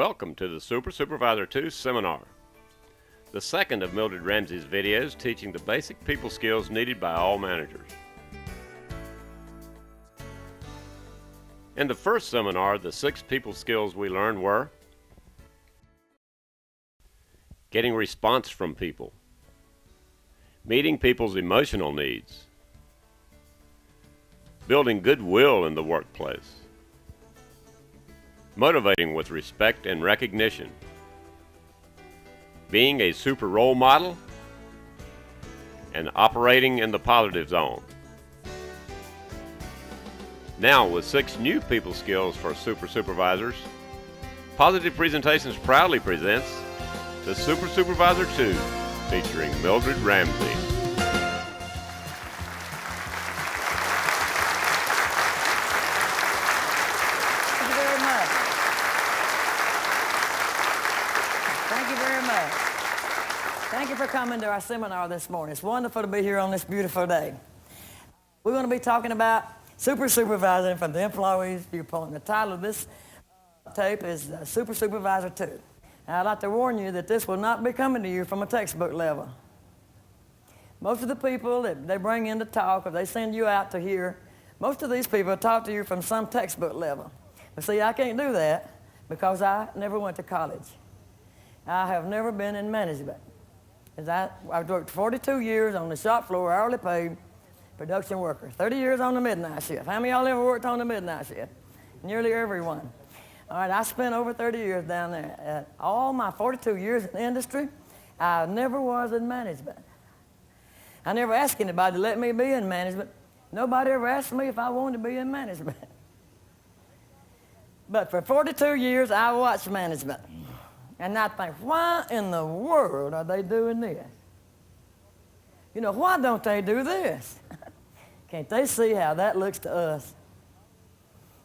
Welcome to the Supervisor 2 seminar, the second of Mildred Ramsey's videos teaching the basic people skills needed by all managers. In the first seminar, the 6 people skills we learned were getting response from people, meeting people's emotional needs, building goodwill in the workplace, motivating with respect and recognition, being a super role model, and operating in the positive zone. Now, with 6 new people skills for supervisors, Positive Presentations proudly presents the Supervisor 2, featuring Mildred Ramsey. Thank you for coming to our seminar this morning. It's wonderful to be here on this beautiful day. We're going to be talking about supervising from the employee's viewpoint. The title of this tape is Supervisor 2. And I'd like to warn you that this will not be coming to you from a textbook level. Most of the people that they bring in to talk, or they send you out to hear, most of these people talk to you from some textbook level. But see, I can't do that because I never went to college. I have never been in management. I've worked 42 years on the shop floor, hourly paid production worker, 30 years on the midnight shift. How many of y'all ever worked on the midnight shift? Nearly everyone. All right, I spent over 30 years down there. All my 42 years in the industry, I never was in management. I never asked anybody to let me be in management. Nobody ever asked me if I wanted to be in management. But for 42 years, I watched management. And I think, why in the world are they doing this? You know, why don't they do this? Can't they see how that looks to us?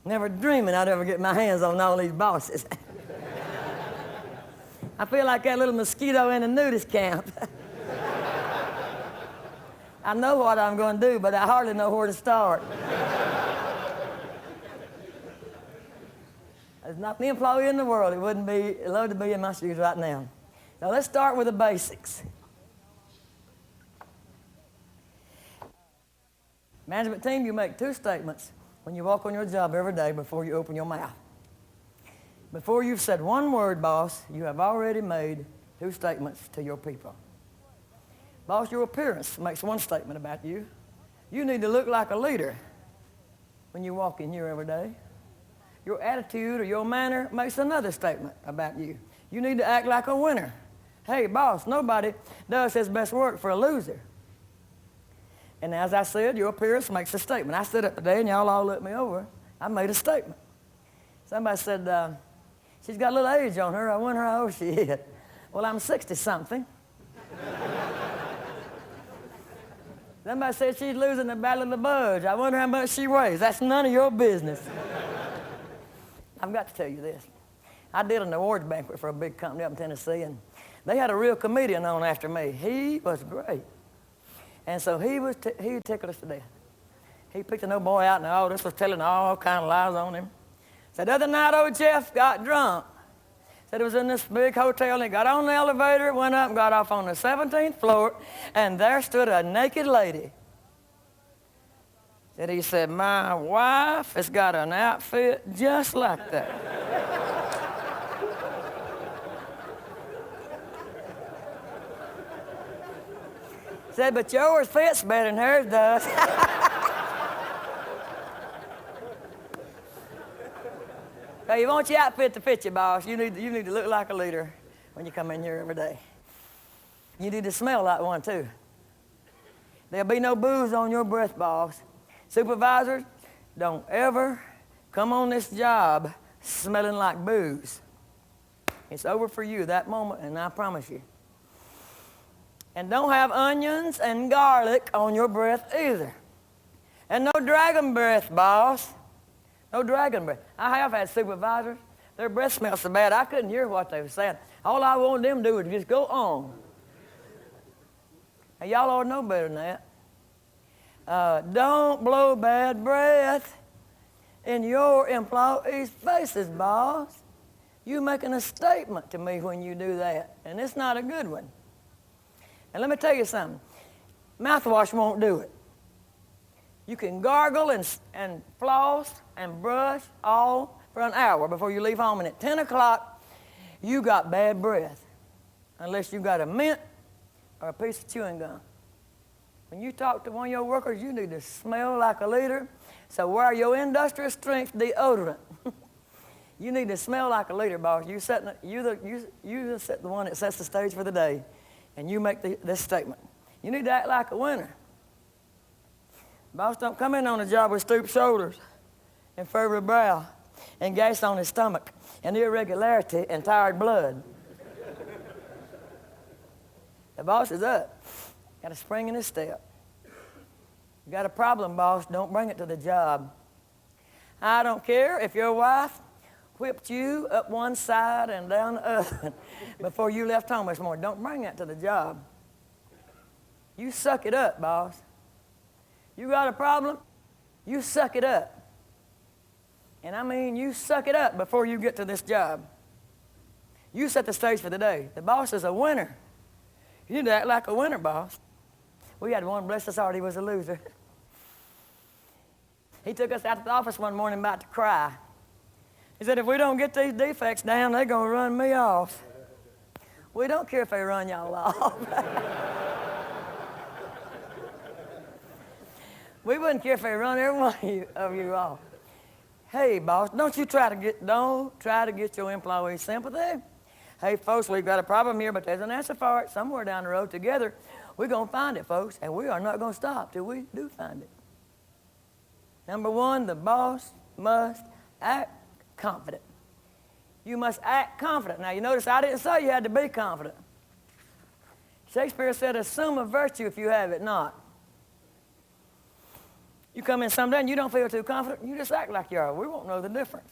Never dreaming I'd ever get my hands on all these bosses. I feel like that little mosquito in a nudist camp. I know what I'm going to do, but I hardly know where to start. There's not the employee in the world who wouldn't be allowed to be in my shoes right now. Now let's start with the basics. Management team, you make 2 statements when you walk on your job every day before you open your mouth. Before you've said one word, boss, you have already made 2 statements to your people. Boss, your appearance makes 1 statement about you. You need to look like a leader when you walk in here every day. Your attitude or your manner makes another statement about you. You need to act like a winner. Hey, boss, nobody does his best work for a loser. And as I said, your appearance makes a statement. I stood up today and y'all all looked me over. I made a statement. Somebody said, she's got a little age on her. I wonder how old she is. Well, I'm 60-something. Somebody said she's losing the battle of the budge. I wonder how much she weighs. That's none of your business. I've got to tell you this. I did an awards banquet for a big company up in Tennessee, and they had a real comedian on after me. He was great. And so he tickled us to death. He picked an old boy out, and all this was telling all kind of lies on him. Said, the other night, old Jeff got drunk. Said he was in this big hotel, and he got on the elevator, went up and got off on the 17th floor, and there stood a naked lady. That he said, my wife has got an outfit just like that. Said, but yours fits better than hers does. Hey, you want your outfit to fit you, boss. You need to look like a leader when you come in here every day. You need to smell like one, too. There'll be no booze on your breath, boss. Supervisors, don't ever come on this job smelling like booze. It's over for you that moment, and I promise you. And don't have onions and garlic on your breath either. And no dragon breath, boss. No dragon breath. I have had supervisors, their breath smells so bad I couldn't hear what they were saying. All I wanted them to do was just go on. And y'all ought to know better than that. Don't blow bad breath in your employees' faces, boss. You're making a statement to me when you do that, and it's not a good one. And let me tell you something. Mouthwash won't do it. You can gargle and floss and brush all for an hour before you leave home, and at 10 o'clock, you got bad breath, unless you got a mint or a piece of chewing gum. When you talk to one of your workers, you need to smell like a leader. So wear your industrial strength deodorant. You need to smell like a leader, boss. You set the one that sets the stage for the day, and you make this statement. You need to act like a winner. Boss don't come in on a job with stooped shoulders and furrowed brow and gas on his stomach and irregularity and tired blood. The boss is up. Got a spring in his step. You got a problem, boss, don't bring it to the job. I don't care if your wife whipped you up one side and down the other before you left home this morning. Don't bring that to the job. You suck it up, boss. You got a problem, you suck it up. And I mean, you suck it up before you get to this job. You set the stage for the day. The boss is a winner. You need to act like a winner, boss. We had one, bless his heart, he was a loser. He took us out to the office one morning about to cry. He said, if we don't get these defects down, they're going to run me off. We don't care if they run y'all off. We wouldn't care if they run every one of you off. Hey, boss, don't try to get your employees sympathy. Hey, folks, we've got a problem here, but there's an answer for it somewhere down the road. Together, we're going to find it, folks, and we are not going to stop till we do find it. Number one, the boss must act confident. You must act confident. Now, you notice I didn't say you had to be confident. Shakespeare said, assume a virtue if you have it not. You come in someday and you don't feel too confident, you just act like you are. We won't know the difference.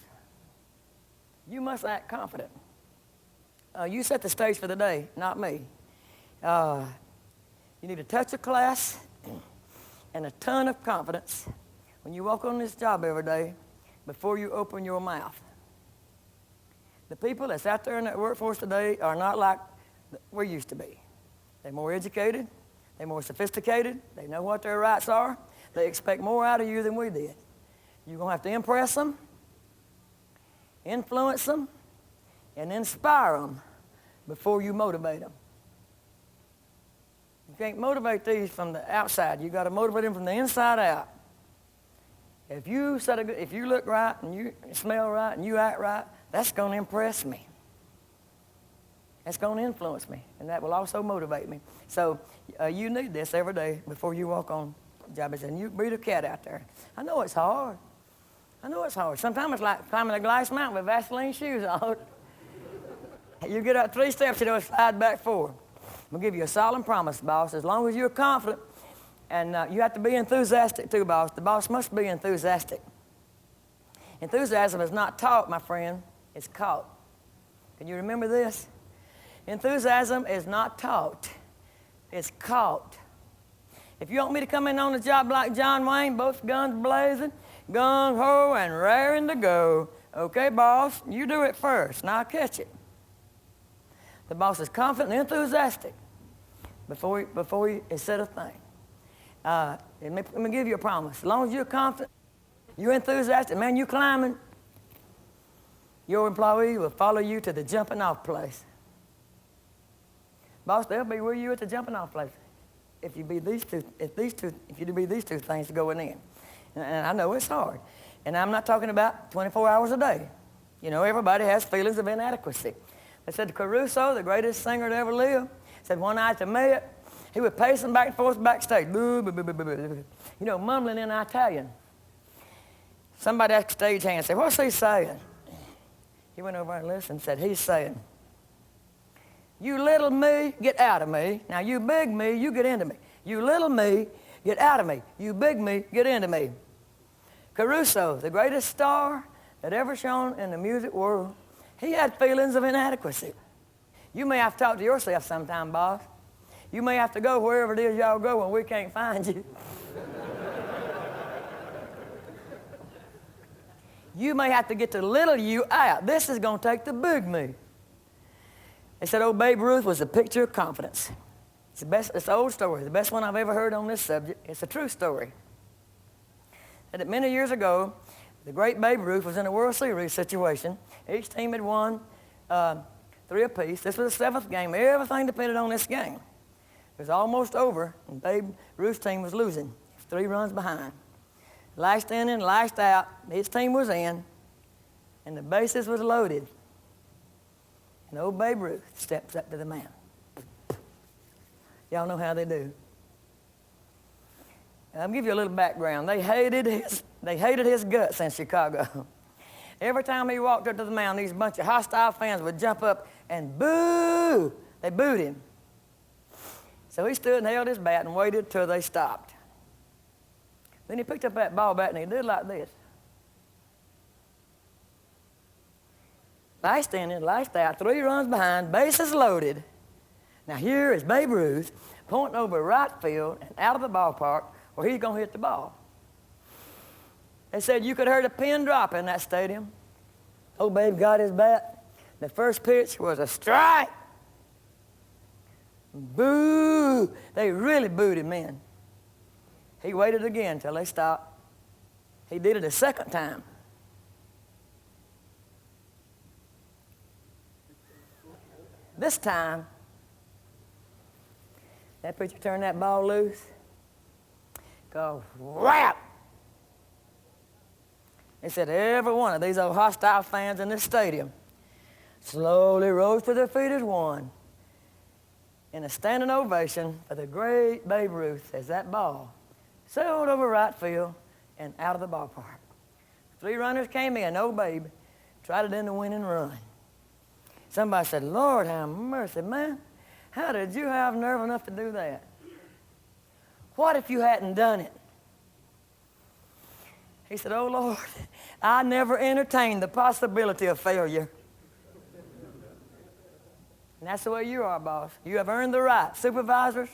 You must act confident. You set the stage for the day, not me. You need a touch of class and a ton of confidence when you walk on this job every day before you open your mouth. The people that's out there in that workforce today are not like we used to be. They're more educated. They're more sophisticated. They know what their rights are. They expect more out of you than we did. You're going to have to impress them, influence them, and inspire them before you motivate them. You can't motivate these from the outside. You got to motivate them from the inside out. If you look right and you smell right and you act right, that's going to impress me. That's going to influence me, and that will also motivate me. So you need this every day before you walk on the job. And you breed a cat out there. I know it's hard. Sometimes it's like climbing a glass mountain with Vaseline shoes on. You get up 3 steps, you know, slide back 4. I'm going to give you a solemn promise, boss. As long as you're confident, and you have to be enthusiastic too, boss. The boss must be enthusiastic. Enthusiasm is not taught, my friend. It's caught. Can you remember this? Enthusiasm is not taught. It's caught. If you want me to come in on the job like John Wayne, both guns blazing, gung-ho and raring to go, okay, boss, you do it first, and I'll catch it. The boss is confident and enthusiastic before he said a thing. Let me give you a promise. As long as you're confident, you're enthusiastic, man, you're climbing, your employee will follow you to the jumping off place. Boss, they'll be with you at the jumping off place if you do these two things going in. And I know it's hard. And I'm not talking about 24 hours a day. You know, everybody has feelings of inadequacy. They said Caruso, the greatest singer to ever live, said one night to Met, he was pacing back and forth backstage, you know, mumbling in Italian. Somebody asked the stagehand, said, what's he saying? He went over and listened and said, he's saying, you little me, get out of me. Now you big me, you get into me. You little me, get out of me. You big me, get into me. Caruso, the greatest star that ever shone in the music world, he had feelings of inadequacy. You may have to talk to yourself sometime, boss. You may have to go wherever it is y'all go when we can't find you. You may have to get the little you out. This is going to take the big me. They said old Babe Ruth was a picture of confidence. It's an old story, the best one I've ever heard on this subject. It's a true story. That many years ago, the great Babe Ruth was in a World Series situation. Each team had won 3 apiece. This was the 7th game. Everything depended on this game. It was almost over, and Babe Ruth's team was losing. 3 runs behind. Last inning, last out, his team was in, and the bases was loaded. And old Babe Ruth steps up to the mound. Y'all know how they do. I'll give you a little background. They hated his guts in Chicago. Every time he walked up to the mound, these bunch of hostile fans would jump up and boo. They booed him. So he stood and held his bat and waited till they stopped. Then he picked up that ball bat and he did like this. Last inning, last out, 3 runs behind, bases loaded. Now here is Babe Ruth pointing over right field and out of the ballpark where he's going to hit the ball. They said you could hear a pin drop in that stadium. Old Babe got his bat. The first pitch was a strike. Boo! They really booed him in. He waited again till they stopped. He did it a second time. This time, that pitcher turned that ball loose. Go whap! They said every one of these old hostile fans in this stadium slowly rose to their feet as one in a standing ovation for the great Babe Ruth as that ball sailed over right field and out of the ballpark. 3 runners came in. Old Babe tried it in the winning run. Somebody said, Lord, have mercy, man. How did you have nerve enough to do that? What if you hadn't done it? He said, oh, Lord, I never entertained the possibility of failure. And that's the way you are, boss. You have earned the right. Supervisors,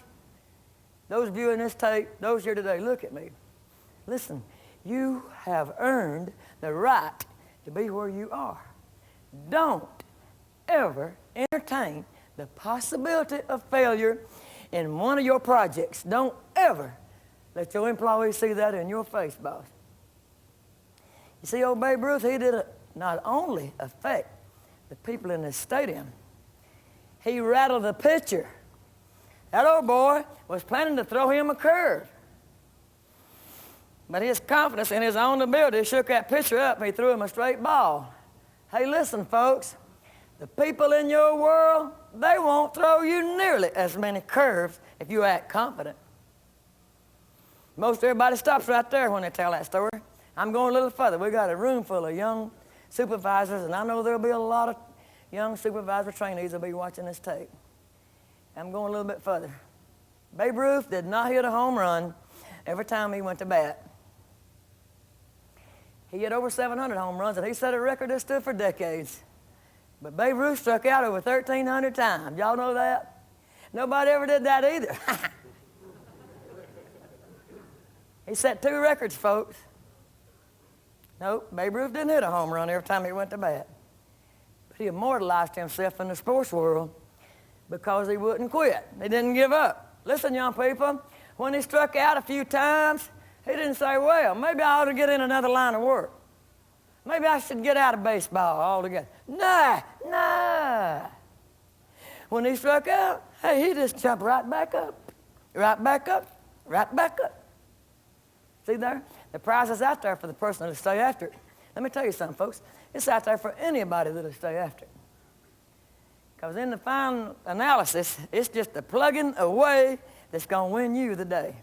those viewing this tape, those here today, look at me. Listen, you have earned the right to be where you are. Don't ever entertain the possibility of failure in one of your projects. Don't ever let your employees see that in your face, boss. You see, old Babe Ruth, he did not only affect the people in this stadium, he rattled the pitcher. That old boy was planning to throw him a curve. But his confidence in his own ability shook that pitcher up and he threw him a straight ball. Hey, listen, folks. The people in your world, they won't throw you nearly as many curves if you act confident. Most everybody stops right there when they tell that story. I'm going a little further. We got a room full of young supervisors, and I know there'll be a lot of young supervisor trainees that'll be watching this tape. I'm going a little bit further. Babe Ruth did not hit a home run every time he went to bat. He hit over 700 home runs, and he set a record that stood for decades. But Babe Ruth struck out over 1,300 times. Y'all know that? Nobody ever did that either. He set 2 records, folks. Nope, Babe Ruth didn't hit a home run every time he went to bat. But he immortalized himself in the sports world because he wouldn't quit. He didn't give up. Listen, young people, when he struck out a few times, he didn't say, well, maybe I ought to get in another line of work. Maybe I should get out of baseball altogether. Nah. When he struck out, hey, he just jumped right back up, right back up, right back up. See there? The prize is out there for the person that'll stay after it. Let me tell you something, folks. It's out there for anybody that'll stay after it. Because in the final analysis, it's just the plugging away that's going to win you the day.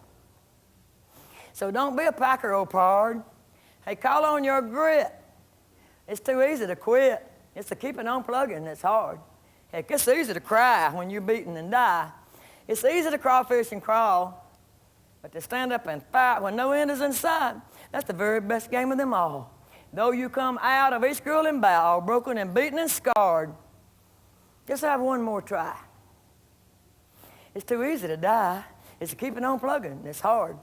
So don't be a packer, old pard. Hey, call on your grit. It's too easy to quit. It's the keeping on plugging that's hard. Heck, it's easy to cry when you're beaten and die. It's easy to crawfish and crawl. But to stand up and fight when no end is in sight, that's the very best game of them all. Though you come out of each grueling battle, broken and beaten and scarred, just have one more try. It's too easy to die. It's keeping on plugging. It's hard.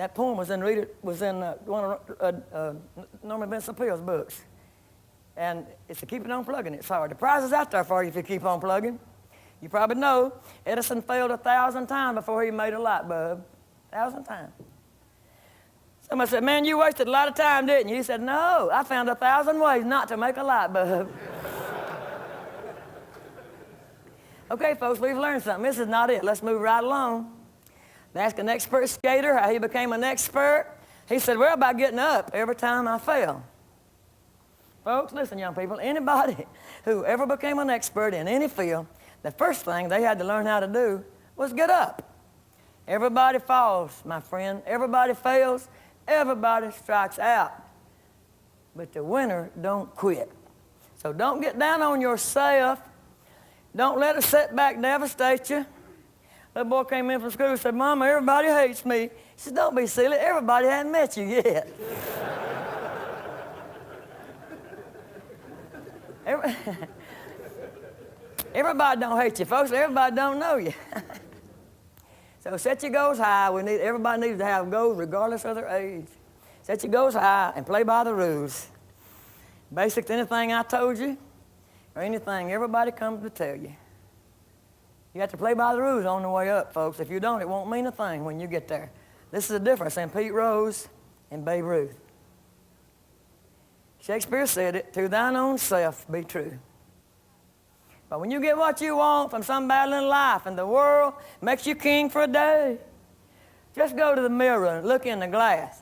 That poem was in one of Norman Vincent Peale's books. And it's to keep it on plugging. It's hard. The prize is out there for you if you keep on plugging. You probably know Edison failed 1,000 times before he made a light bulb. 1,000 times. Somebody said, man, you wasted a lot of time, didn't you? He said, no, I found 1,000 ways not to make a light bulb. Okay, folks, we've learned something. This is not it. Let's move right along. They asked an expert skater how he became an expert. He said, well, by getting up every time I fell. Folks, listen, young people, anybody who ever became an expert in any field, the first thing they had to learn how to do was get up. Everybody falls, my friend. Everybody fails. Everybody strikes out. But the winner don't quit. So don't get down on yourself. Don't let a setback devastate you. Little boy came in from school and said, Mama, everybody hates me. He said, don't be silly. Everybody hasn't met you yet. Everybody don't hate you, folks. Everybody don't know you. So set your goals high. Everybody needs to have goals regardless of their age. Set your goals high and play by the rules. Basic to anything I told you or anything everybody comes to tell you. You have to play by the rules on the way up, folks. If you don't, it won't mean a thing when you get there. This is the difference in Pete Rose and Babe Ruth. Shakespeare said it, to thine own self be true. But when you get what you want from some battle in life and the world makes you king for a day, just go to the mirror and look in the glass.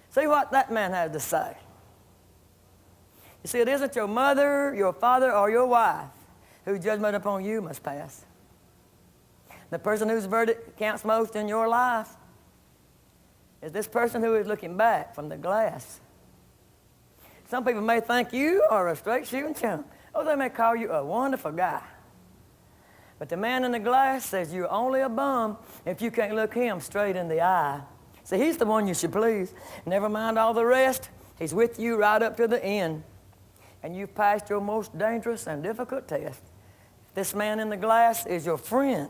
See what that man has to say. You see, it isn't your mother, your father, or your wife whose judgment upon you must pass. The person whose verdict counts most in your life is this person who is looking back from the glass. Some people may think you are a straight shooting chump. Oh, they may call you a wonderful guy. But the man in the glass says you're only a bum if you can't look him straight in the eye. See, he's the one you should please. Never mind all the rest. He's with you right up to the end. And you've passed your most dangerous and difficult test. This man in the glass is your friend.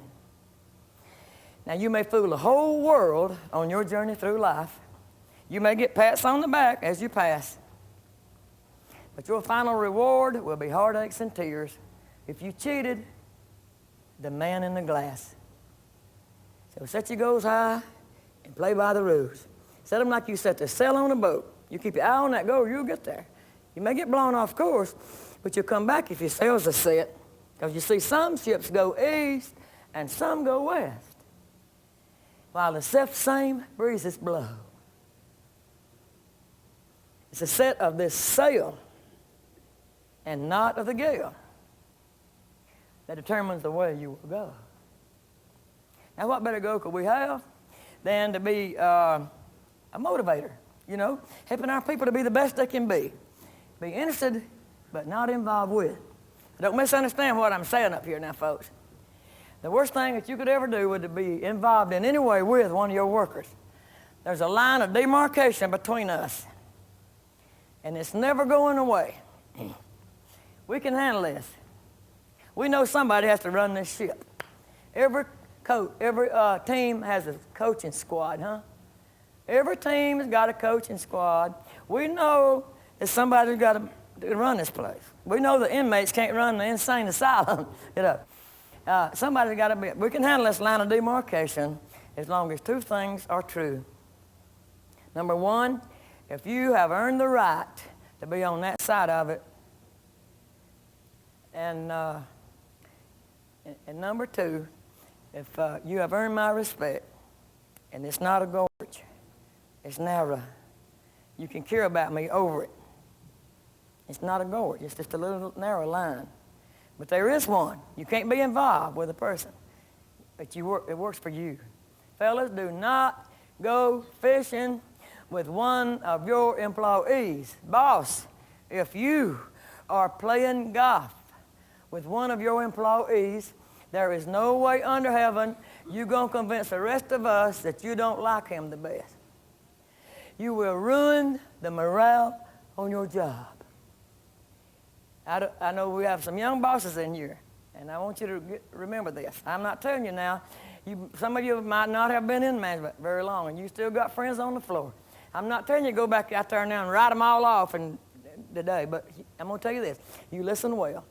Now, you may fool the whole world on your journey through life. You may get pats on the back as you pass. But your final reward will be heartaches and tears if you cheated the man in the glass. So set your goals high and play by the rules. Set them like you set the sail on a boat. You keep your eye on that goal, you'll get there. You may get blown off course, but you'll come back if your sails are set. Because you see, some ships go east and some go west, while the self-same breezes blow. It's a set of this sail and not of the gale that determines the way you will go. Now, what better goal could we have than to be a motivator, you know, helping our people to be the best they can be. Be interested, but not involved with. Don't misunderstand what I'm saying up here now, folks. The worst thing that you could ever do would be involved in any way with one of your workers. There's a line of demarcation between us, and it's never going away. We can handle this. We know somebody has to run this ship. Every team has a coaching squad, huh? Every team has got a coaching squad. We know that somebody's got to run this place. We know the inmates can't run the insane asylum, you know. Somebody's got to be. We can handle this line of demarcation as long as two things are true. Number one, if you have earned the right to be on that side of it, and number two, if you have earned my respect, and it's not a gorge, it's narrow, you can care about me over it. It's not a gorge, it's just a little narrow line. But there is one. You can't be involved with a person, but it works for you. Fellas, do not go fishing with one of your employees. Boss, if you are playing golf with one of your employees, there is no way under heaven you're going to convince the rest of us that you don't like him the best. You will ruin the morale on your job. I know we have some young bosses in here, and I want you to remember this. I'm not telling you now, Some of you might not have been in management very long, and you still got friends on the floor. I'm not telling you to go back out there now and write them all off today, but I'm going to tell you this. You listen well.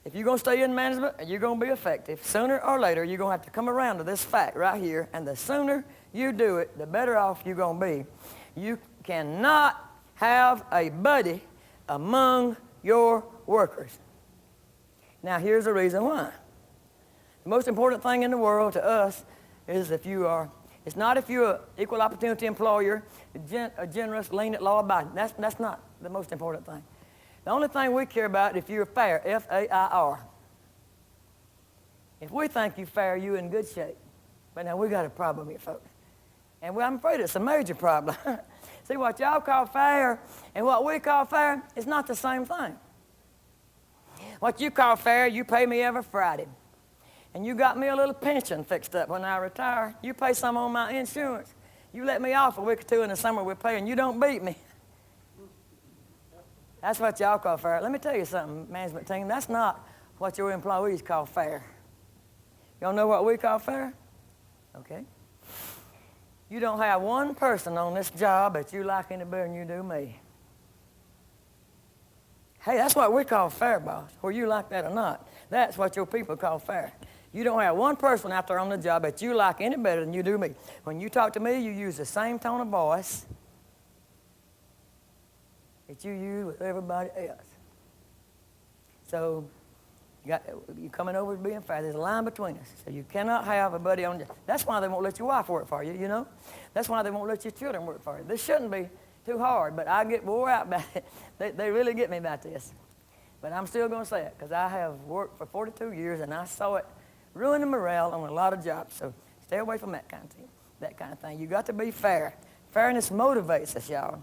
If you're going to stay in management and you're going to be effective, sooner or later you're going to have to come around to this fact right here, and the sooner you do it, the better off you're going to be. You cannot have a buddy among your workers. Now, here's the reason why. The most important thing in the world to us is it's not if you're an equal opportunity employer, a generous, lenient, law-abiding. That's not the most important thing. The only thing we care about is if you're fair, F-A-I-R. If we think you're fair, you're in good shape. But now we got a problem here, folks. And I'm afraid it's a major problem. See, what y'all call fair and what we call fair is not the same thing. What you call fair, you pay me every Friday. And you got me a little pension fixed up when I retire. You pay some on my insurance. You let me off a week or two in the summer with pay, and you don't beat me. That's what y'all call fair. Let me tell you something, management team. That's not what your employees call fair. Y'all know what we call fair? Okay. You don't have one person on this job that you like any better than you do me. Hey, that's what we call fair, boss, whether you like that or not. That's what your people call fair. You don't have one person out there on the job that you like any better than you do me. When you talk to me, you use the same tone of voice that you use with everybody else. So you're coming over to being fair. There's a line between us. So you cannot have a buddy on the job. That's why they won't let your wife work for you, you know. That's why they won't let your children work for you. This shouldn't be too hard, but I get wore out by it. They really get me about this. But I'm still going to say it because I have worked for 42 years, and I saw it ruin the morale on a lot of jobs. So stay away from that kind of thing. You got to be fair. Fairness motivates us, y'all.